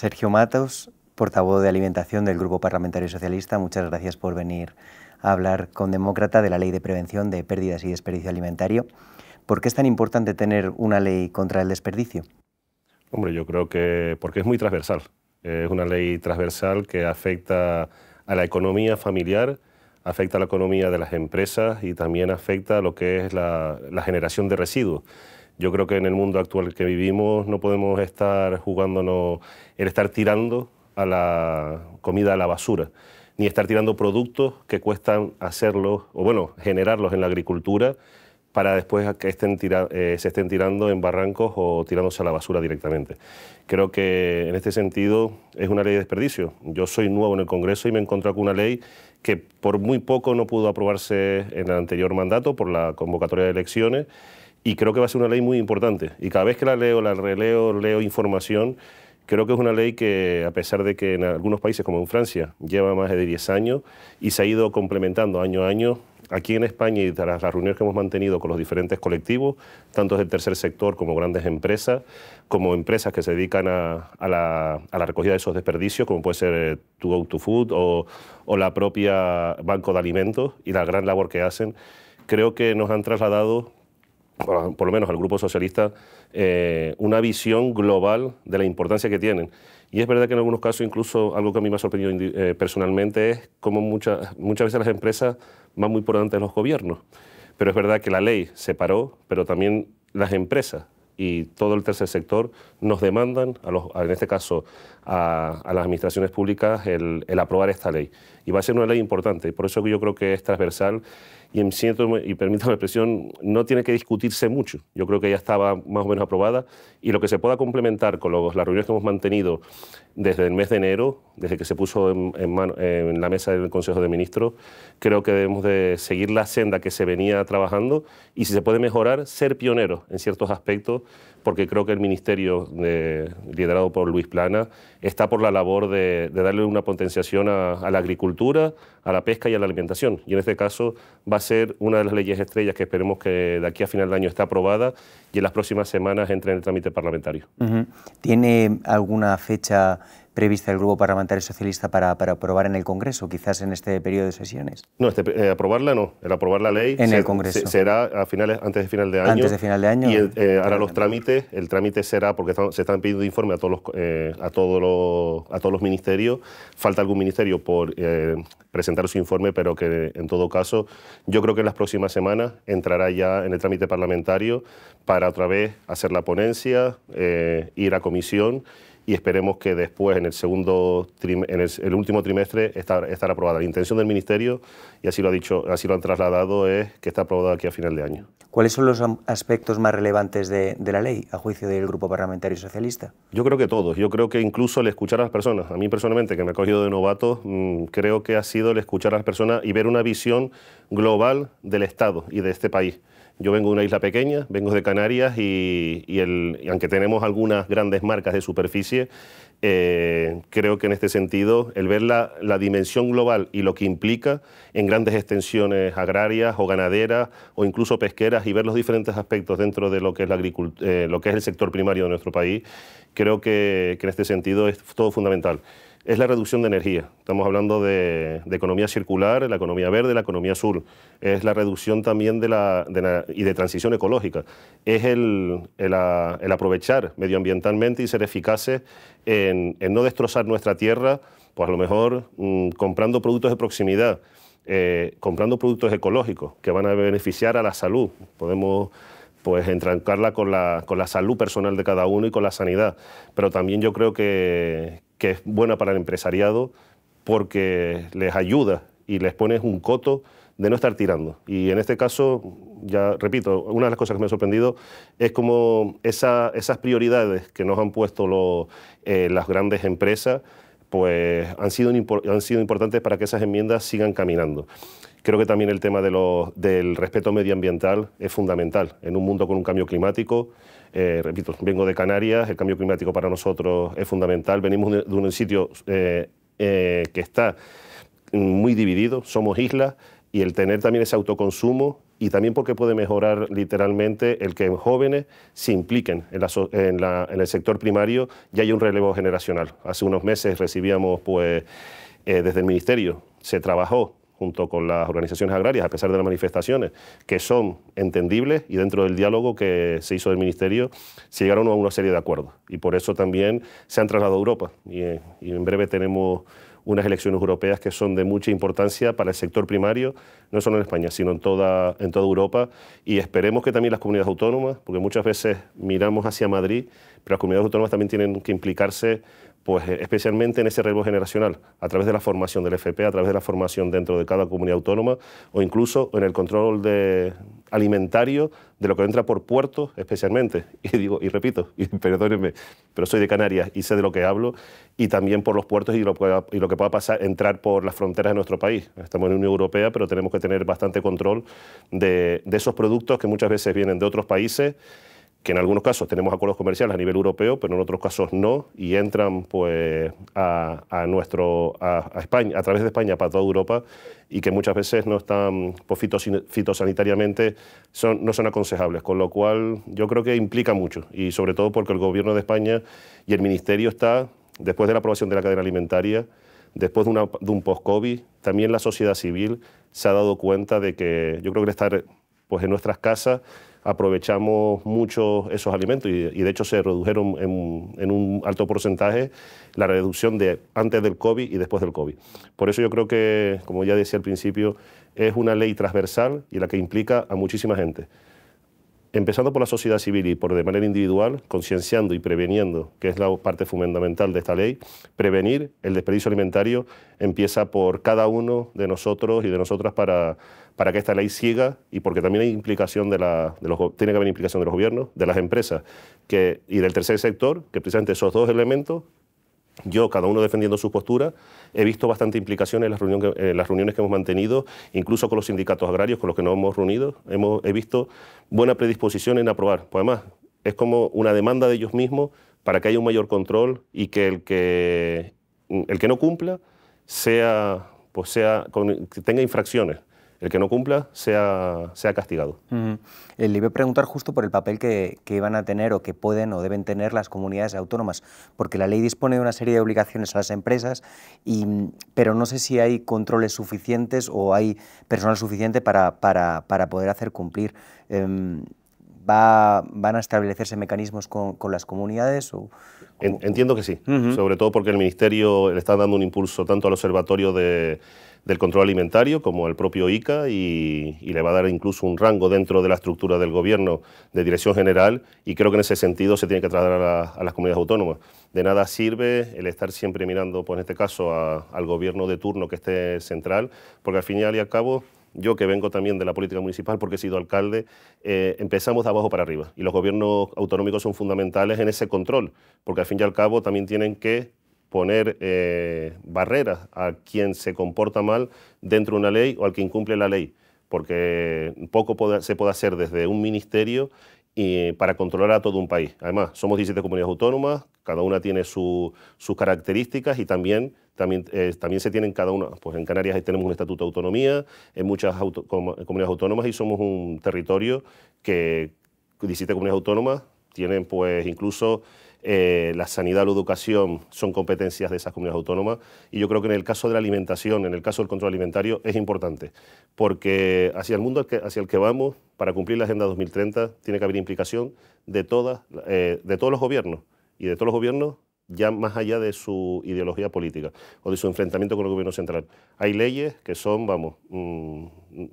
Sergio Matos, portavoz de Alimentación del Grupo Parlamentario Socialista, muchas gracias por venir a hablar con Demócrata de la Ley de Prevención de Pérdidas y Desperdicio Alimentario. ¿Por qué es tan importante tener una ley contra el desperdicio? Hombre, yo creo que porque es muy transversal. Es una ley transversal que afecta a la economía familiar, afecta a la economía de las empresas y también afecta a lo que es la generación de residuos. Yo creo que en el mundo actual que vivimos no podemos estar jugándonos el estar tirando a la comida a la basura, ni estar tirando productos que cuestan hacerlos, o bueno, generarlos en la agricultura, para después que se estén tirando en barrancos o tirándose a la basura directamente. Creo que en este sentido es una ley de desperdicio. Yo soy nuevo en el Congreso y me he encontrado con una ley que por muy poco no pudo aprobarse en el anterior mandato por la convocatoria de elecciones, y creo que va a ser una ley muy importante. Y cada vez que la leo, la releo, leo información, creo que es una ley que, a pesar de que en algunos países como en Francia lleva más de 10 años y se ha ido complementando año a año, aquí en España y tras las reuniones que hemos mantenido con los diferentes colectivos, tanto del tercer sector como grandes empresas, como empresas que se dedican a la recogida de esos desperdicios, como puede ser To Go To Food o la propia Banco de Alimentos y la gran labor que hacen, creo que nos han trasladado, por lo menos al Grupo Socialista, una visión global de la importancia que tienen. Y es verdad que en algunos casos, incluso algo que a mí me ha sorprendido personalmente, es cómo muchas veces las empresas van muy por delante de los gobiernos. Pero es verdad que la ley se paró, pero también las empresas y todo el tercer sector nos demandan, en este caso a las administraciones públicas, el aprobar esta ley. Y va a ser una ley importante, por eso yo creo que es transversal y permítame la expresión, no tiene que discutirse mucho. Yo creo que ya estaba más o menos aprobada y lo que se pueda complementar con las reuniones que hemos mantenido desde el mes de enero, desde que se puso en la mesa del Consejo de Ministros, creo que debemos de seguir la senda que se venía trabajando y si se puede mejorar, ser pioneros en ciertos aspectos, porque creo que el Ministerio, liderado por Luis Plana, está por la labor de darle una potenciación a la agricultura, a la pesca y a la alimentación. Y en este caso va a ser una de las leyes estrellas que esperemos que de aquí a final de año esté aprobada y en las próximas semanas entre en el trámite parlamentario. ¿Tiene alguna fecha prevista el Grupo Parlamentario Socialista para aprobar en el Congreso, quizás en este periodo de sesiones? No, aprobarla no. El aprobar la ley en el Congreso será antes de final de año. Antes de final de año. Y ahora los trámites, el trámite será, porque se están pidiendo informes a todos los ministerios. Falta algún ministerio por presentar su informe, pero que en todo caso yo creo que en las próximas semanas entrará ya en el trámite parlamentario para otra vez hacer la ponencia, ir a comisión y esperemos que después, en el último trimestre, estará aprobada. La intención del Ministerio, y así lo han trasladado, es que está aprobada aquí a final de año. ¿Cuáles son los aspectos más relevantes de la ley, a juicio del Grupo Parlamentario Socialista? Yo creo que todos. Yo creo que incluso el escuchar a las personas. A mí personalmente, que me he cogido de novato, creo que ha sido el escuchar a las personas y ver una visión global del Estado y de este país. Yo vengo de una isla pequeña, vengo de Canarias y aunque tenemos algunas grandes marcas de superficie, creo que en este sentido el ver la dimensión global y lo que implica en grandes extensiones agrarias o ganaderas o incluso pesqueras y ver los diferentes aspectos dentro de lo que es lo que es el sector primario de nuestro país, creo que en este sentido es todo fundamental. Es la reducción de energía. Estamos hablando de economía circular, la economía verde, la economía azul. Es la reducción también y de transición ecológica. Es el aprovechar medioambientalmente y ser eficaces en no destrozar nuestra tierra, pues a lo mejor comprando productos de proximidad, comprando productos ecológicos que van a beneficiar a la salud. Podemos pues entrancarla con la salud personal de cada uno y con la sanidad. Pero también yo creo que es buena para el empresariado porque les ayuda y les pones un coto de no estar tirando. Y en este caso, ya repito, una de las cosas que me ha sorprendido es como esas prioridades que nos han puesto las grandes empresas, pues han sido importantes para que esas enmiendas sigan caminando. Creo que también el tema del respeto medioambiental es fundamental en un mundo con un cambio climático. Repito, vengo de Canarias, el cambio climático para nosotros es fundamental. Venimos de un sitio que está muy dividido, somos islas, y el tener también ese autoconsumo y también porque puede mejorar literalmente el que jóvenes se impliquen en el sector primario y haya un relevo generacional. Hace unos meses recibíamos, pues, desde el Ministerio, se trabajó junto con las organizaciones agrarias, a pesar de las manifestaciones, que son entendibles, y dentro del diálogo que se hizo del Ministerio se llegaron a una serie de acuerdos. Y por eso también se han trasladado a Europa. Y en breve tenemos unas elecciones europeas que son de mucha importancia para el sector primario, no solo en España, sino en toda Europa. Y esperemos que también las comunidades autónomas, porque muchas veces miramos hacia Madrid, pero las comunidades autónomas también tienen que implicarse, pues especialmente en ese relevo generacional, a través de la formación del FP, a través de la formación dentro de cada comunidad autónoma, o incluso en el control alimentario de lo que entra por puertos especialmente. Y repito, perdónenme, pero soy de Canarias y sé de lo que hablo, y también por los puertos y lo que pueda pasar, entrar por las fronteras de nuestro país. Estamos en la Unión Europea, pero tenemos que tener bastante control de esos productos que muchas veces vienen de otros países, que en algunos casos tenemos acuerdos comerciales a nivel europeo, pero en otros casos no, y entran pues a España, a través de España para toda Europa, y que muchas veces no están, pues, fitosanitariamente no son aconsejables, con lo cual yo creo que implica mucho, y sobre todo porque el Gobierno de España y el Ministerio está, después de la aprobación de la cadena alimentaria, después de un post-COVID, también la sociedad civil se ha dado cuenta de que yo creo que estar, pues, en nuestras casas aprovechamos mucho esos alimentos, y de hecho se redujeron en un alto porcentaje la reducción de antes del COVID y después del COVID. Por eso yo creo que, como ya decía al principio, es una ley transversal y la que implica a muchísima gente. Empezando por la sociedad civil y por de manera individual, concienciando y preveniendo, que es la parte fundamental de esta ley. Prevenir el desperdicio alimentario empieza por cada uno de nosotros y de nosotras para que esta ley siga, y porque también hay implicación tiene que haber implicación de los gobiernos, de las empresas y del tercer sector, que precisamente esos dos elementos, yo, cada uno defendiendo su postura, he visto bastante implicación en las reuniones que hemos mantenido, incluso con los sindicatos agrarios con los que nos hemos reunido. He visto buena predisposición en aprobar. Pues además, es como una demanda de ellos mismos para que haya un mayor control, y que el que no cumpla que tenga infracciones. El que no cumpla sea castigado. Le iba a preguntar justo por el papel que van a tener, o que pueden o deben tener, las comunidades autónomas, porque la ley dispone de una serie de obligaciones a las empresas, pero no sé si hay controles suficientes o hay personal suficiente para poder hacer cumplir. ¿Van a establecerse mecanismos con las comunidades? Entiendo que sí, sobre todo porque el Ministerio le está dando un impulso tanto al Observatorio del Control Alimentario como al propio ICA, y le va a dar incluso un rango dentro de la estructura del Gobierno de dirección general, y creo que en ese sentido se tiene que trasladar a las comunidades autónomas. De nada sirve el estar siempre mirando, pues en este caso, al Gobierno de turno que esté central, porque al fin y al cabo, yo, que vengo también de la política municipal porque he sido alcalde, empezamos de abajo para arriba, y los gobiernos autonómicos son fundamentales en ese control, porque al fin y al cabo también tienen que poner barreras a quien se comporta mal dentro de una ley o al que incumple la ley, porque poco se puede hacer desde un ministerio para controlar a todo un país. Además, somos 17 comunidades autónomas, cada una tiene sus características, y también se tienen cada una. Pues en Canarias tenemos un estatuto de autonomía, en muchas comunidades autónomas, y somos un territorio que 17 comunidades autónomas tienen, pues incluso la sanidad o la educación son competencias de esas comunidades autónomas, y yo creo que en el caso de la alimentación, en el caso del control alimentario, es importante, porque hacia el mundo hacia el que vamos, para cumplir la Agenda 2030, tiene que haber implicación de todos los gobiernos, y de todos los gobiernos, ya más allá de su ideología política o de su enfrentamiento con el gobierno central. Hay leyes que son,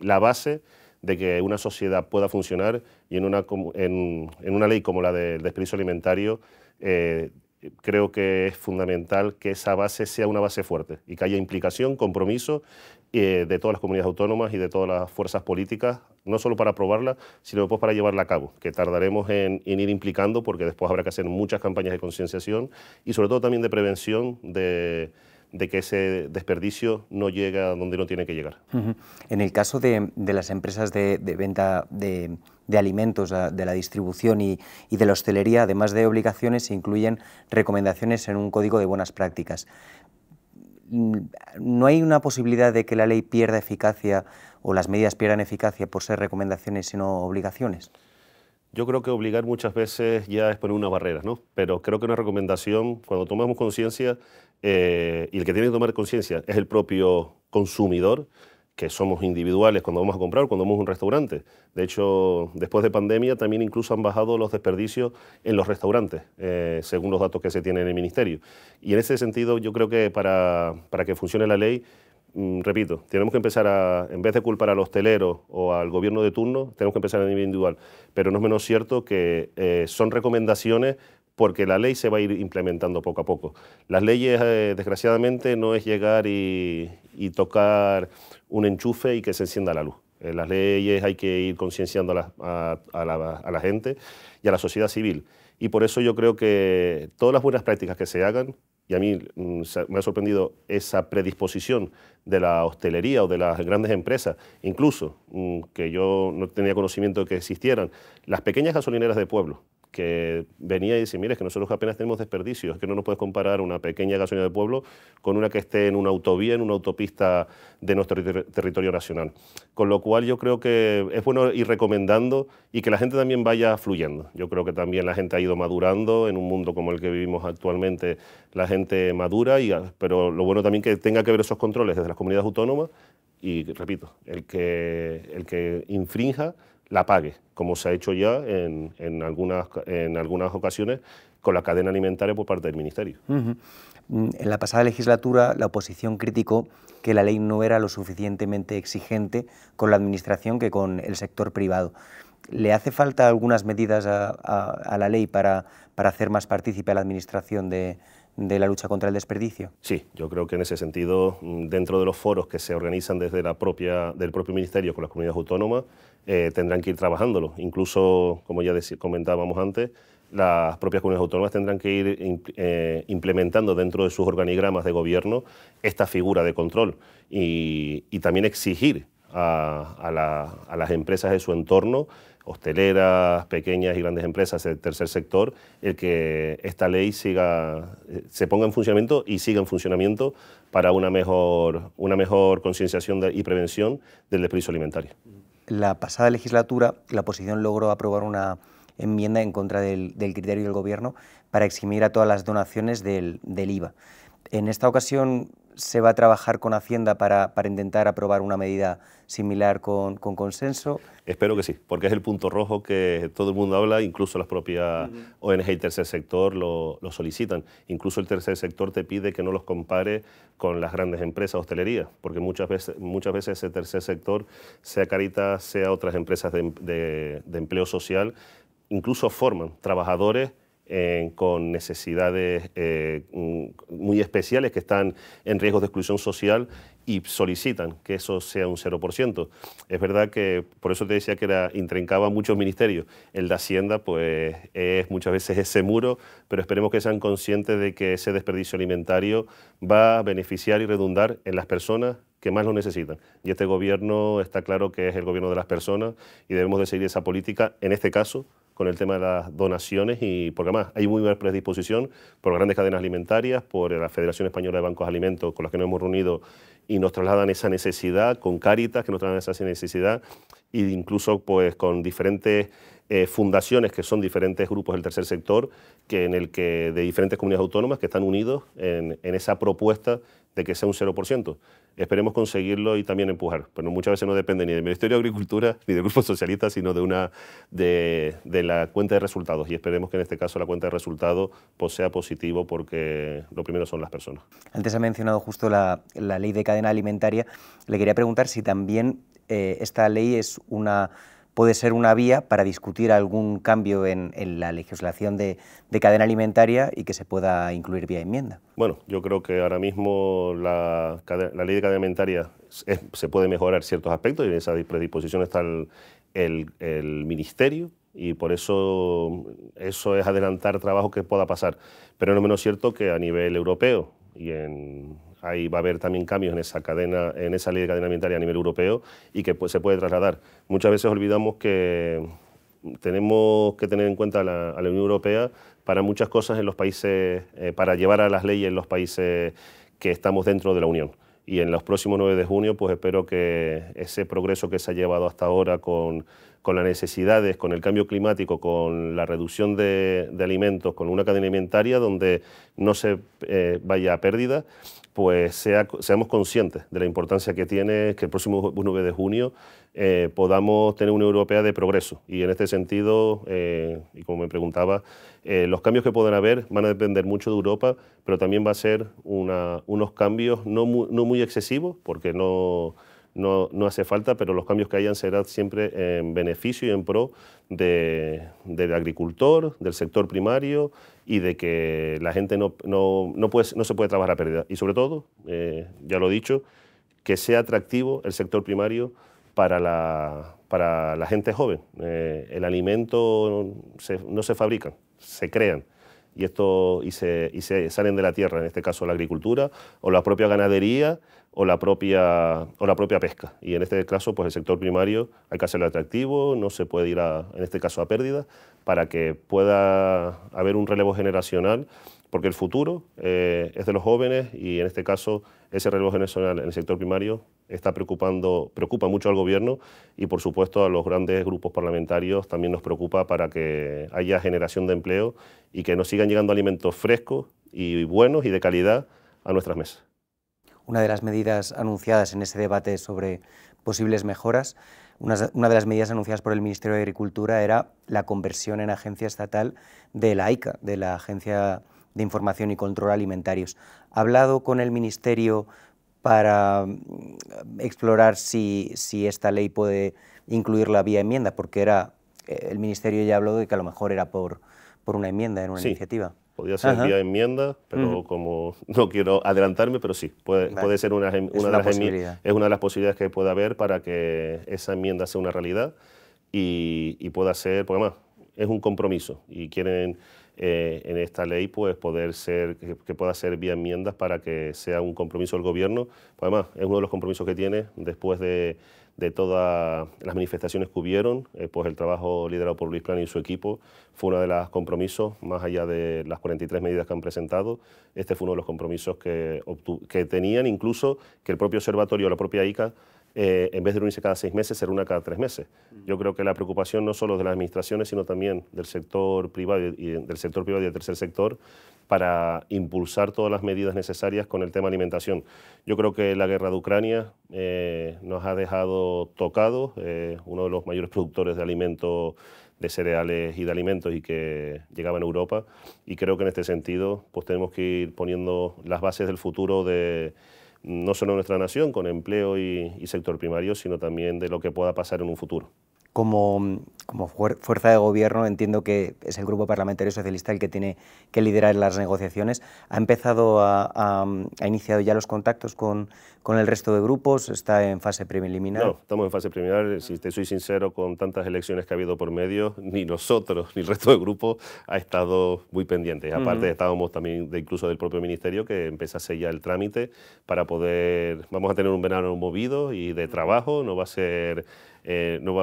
la base de que una sociedad pueda funcionar, y en una ley como la del desperdicio alimentario, creo que es fundamental que esa base sea una base fuerte, y que haya implicación, compromiso de todas las comunidades autónomas y de todas las fuerzas políticas, no solo para aprobarla, sino después para llevarla a cabo, que tardaremos en ir implicando, porque después habrá que hacer muchas campañas de concienciación y sobre todo también de prevención de que ese desperdicio no llegue a donde no tiene que llegar. En el caso de las empresas de venta de alimentos, de la distribución y de la hostelería, además de obligaciones, se incluyen recomendaciones en un código de buenas prácticas. ¿No hay una posibilidad de que la ley pierda eficacia o las medidas pierdan eficacia por ser recomendaciones y no obligaciones? Yo creo que obligar muchas veces ya es poner una barrera, ¿no? Pero creo que una recomendación, cuando tomamos conciencia, y el que tiene que tomar conciencia es el propio consumidor, que somos individuales cuando vamos a comprar, cuando vamos a un restaurante. De hecho, después de pandemia también incluso han bajado los desperdicios en los restaurantes, según los datos que se tienen en el Ministerio. Y en ese sentido yo creo que para que funcione la ley, repito, tenemos que empezar a, en vez de culpar al hostelero o al gobierno de turno, tenemos que empezar a nivel individual. Pero no es menos cierto que son recomendaciones porque la ley se va a ir implementando poco a poco. Las leyes, desgraciadamente, no es llegar y tocar un enchufe y que se encienda la luz. Las leyes hay que ir concienciando a la gente y a la sociedad civil. Y por eso yo creo que todas las buenas prácticas que se hagan, y a mí me ha sorprendido esa predisposición de la hostelería o de las grandes empresas, incluso que yo no tenía conocimiento de que existieran, las pequeñas gasolineras de pueblo, que venía y decía, mire, es que nosotros apenas tenemos desperdicios, es que no nos puedes comparar una pequeña gasolinera de pueblo con una que esté en una autovía, en una autopista de nuestro territorio nacional. Con lo cual yo creo que es bueno ir recomendando y que la gente también vaya fluyendo. Yo creo que también la gente ha ido madurando en un mundo como el que vivimos actualmente, la gente madura, pero lo bueno también que tenga que ver esos controles desde las comunidades autónomas y, repito, el que infrinja la pague, como se ha hecho ya en algunas ocasiones con la cadena alimentaria por parte del Ministerio. En la pasada legislatura, la oposición criticó que la ley no era lo suficientemente exigente con la Administración que con el sector privado. ¿Le hace falta algunas medidas a la ley para hacer más partícipe a la Administración de la lucha contra el desperdicio? Sí, yo creo que en ese sentido, dentro de los foros que se organizan desde del propio Ministerio con las comunidades autónomas, tendrán que ir trabajándolo. Incluso, como ya comentábamos antes, las propias comunidades autónomas tendrán que ir implementando dentro de sus organigramas de gobierno esta figura de control y también exigir a las empresas de su entorno, hosteleras, pequeñas y grandes empresas del tercer sector, el que esta ley se ponga en funcionamiento y siga en funcionamiento para una mejor concienciación y prevención del desperdicio alimentario. La pasada legislatura, la oposición logró aprobar una enmienda en contra del criterio del Gobierno para eximir a todas las donaciones del IVA. En esta ocasión se va a trabajar con Hacienda para intentar aprobar una medida similar con consenso. Espero que sí, porque es el punto rojo que todo el mundo habla, incluso las propias ONG y tercer sector lo solicitan. Incluso el tercer sector te pide que no los compare con las grandes empresas de hostelería, porque muchas veces ese tercer sector, sea Caritas, sea otras empresas de empleo social, incluso forman trabajadores con necesidades muy especiales que están en riesgo de exclusión social y solicitan que eso sea un 0%. Es verdad que, por eso te decía que intrincaba muchos ministerios. El de Hacienda pues es muchas veces ese muro, pero esperemos que sean conscientes de que ese desperdicio alimentario va a beneficiar y redundar en las personas que más lo necesitan. Y este gobierno está claro que es el gobierno de las personas y debemos de seguir esa política, en este caso, con el tema de las donaciones, y porque además hay muy buena predisposición por grandes cadenas alimentarias, por la Federación Española de Bancos de Alimentos, con las que nos hemos reunido y nos trasladan esa necesidad, con Cáritas, que nos trasladan esa necesidad, e incluso pues con diferentes fundaciones que son diferentes grupos del tercer sector, de diferentes comunidades autónomas que están unidos en esa propuesta de que sea un 0%. Esperemos conseguirlo y también empujar, pero muchas veces no depende ni del Ministerio de Agricultura ni del Grupo Socialista, sino de la cuenta de resultados, y esperemos que en este caso la cuenta de resultados pues sea positivo, porque lo primero son las personas. Antes ha mencionado justo la ley de cadena alimentaria. Le quería preguntar si también esta ley puede ser una vía para discutir algún cambio en la legislación de cadena alimentaria y que se pueda incluir vía enmienda. Bueno, yo creo que ahora mismo la ley de cadena alimentaria se puede mejorar ciertos aspectos, y en esa predisposición está el Ministerio, y por eso es adelantar trabajo que pueda pasar. Pero no es menos cierto que a nivel europeo, ahí va a haber también cambios en esa ley de cadena alimentaria a nivel europeo, y que pues se puede trasladar. Muchas veces olvidamos que tenemos que tener en cuenta a la Unión Europea para muchas cosas en los países, para llevar a las leyes en los países que estamos dentro de la Unión. Y en los próximos 9 de junio pues espero que ese progreso que se ha llevado hasta ahora con las necesidades, con el cambio climático, con la reducción de alimentos, con una cadena alimentaria donde no se vaya a pérdida, pues seamos conscientes de la importancia que tiene que el próximo 9 de junio podamos tener una Europea de progreso. Y en este sentido, y como me preguntaba, los cambios que puedan haber van a depender mucho de Europa, pero también va a ser unos cambios no muy excesivos, porque no hace falta, pero los cambios que hayan serán siempre en beneficio y en pro del agricultor, del sector primario y de que la gente no se puede trabajar a pérdida. Y sobre todo, ya lo he dicho, que sea atractivo el sector primario para la gente joven. El alimento no se fabrican, se crean. Y se salen de la tierra, en este caso la agricultura o la propia ganadería o la propia pesca. Y en este caso, pues el sector primario hay que hacerlo atractivo, no se puede ir en este caso a pérdida, para que pueda haber un relevo generacional, porque el futuro es de los jóvenes y en este caso ese relevo generacional en el sector primario preocupa mucho al gobierno y por supuesto a los grandes grupos parlamentarios también nos preocupa para que haya generación de empleo y que nos sigan llegando alimentos frescos y buenos y de calidad a nuestras mesas. Una de las medidas anunciadas en ese debate sobre posibles mejoras, una de las medidas anunciadas por el Ministerio de Agricultura era la conversión en agencia estatal de la AICA, de la Agencia de Información y Control Alimentarios. ¿Ha hablado con el Ministerio para explorar si esta ley puede incluirla vía enmienda? Porque el Ministerio ya habló de que a lo mejor era por una enmienda, en una iniciativa. Podría ser vía enmienda, pero como no quiero adelantarme, pero sí, puede ser una de las posibilidades que puede haber para que esa enmienda sea una realidad y pueda ser, porque además es un compromiso y quieren en esta ley pues poder ser, que pueda ser vía enmiendas para que sea un compromiso del gobierno. Pues además es uno de los compromisos que tiene después de todas las manifestaciones que hubieron, pues el trabajo liderado por Luis Planas y su equipo fue uno de los compromisos, más allá de las 43 medidas que han presentado, este fue uno de los compromisos que tenían, incluso que el propio observatorio, la propia ICA, en vez de reunirse cada 6 meses, se reúna cada 3 meses. Yo creo que la preocupación no solo de las administraciones, sino también del sector privado y del tercer sector, para impulsar todas las medidas necesarias con el tema alimentación. Yo creo que la guerra de Ucrania nos ha dejado tocados, uno de los mayores productores de alimentos, de cereales y de alimentos y que llegaban a Europa, y creo que en este sentido pues tenemos que ir poniendo las bases del futuro de no solo nuestra nación, con empleo y sector primario, sino también de lo que pueda pasar en un futuro. Como fuerza de gobierno, entiendo que es el Grupo Parlamentario Socialista el que tiene que liderar las negociaciones. ¿Ha iniciado ya los contactos con el resto de grupos? ¿Está en fase preliminar? No, estamos en fase preliminar. Si te soy sincero, con tantas elecciones que ha habido por medio, ni nosotros ni el resto del grupo ha estado muy pendiente. Aparte, estábamos también incluso del propio Ministerio que empezase ya el trámite para poder... Vamos a tener un verano movido y de trabajo, no va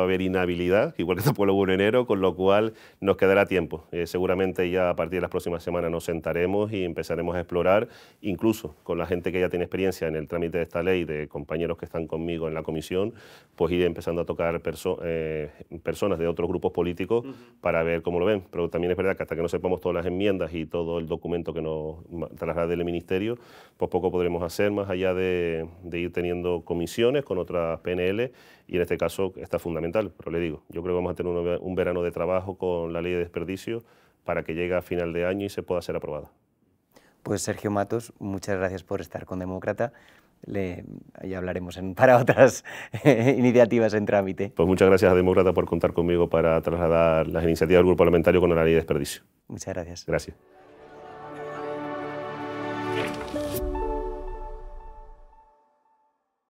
a haber inhabilidad, igual que después el 1 de enero, con lo cual nos quedará tiempo. Seguramente ya a partir de las próximas semanas nos sentaremos y empezaremos a explorar, incluso con la gente que ya tiene experiencia en el trámite de esta ley, de compañeros que están conmigo en la comisión, pues ir empezando a tocar personas de otros grupos políticos para ver cómo lo ven. Pero también es verdad que hasta que no sepamos todas las enmiendas y todo el documento que nos traslade el Ministerio, pues poco podremos hacer más allá de ir teniendo comisiones con otras PNL, y en este caso está fundamental, pero le digo, yo creo que vamos a tener un verano de trabajo con la ley de desperdicio para que llegue a final de año y se pueda ser aprobada. Pues Sergio Matos, muchas gracias por estar con Demócrata. Ya hablaremos para otras iniciativas en trámite. Pues muchas gracias a Demócrata por contar conmigo para trasladar las iniciativas del Grupo Parlamentario con la ley de desperdicio. Muchas gracias. Gracias.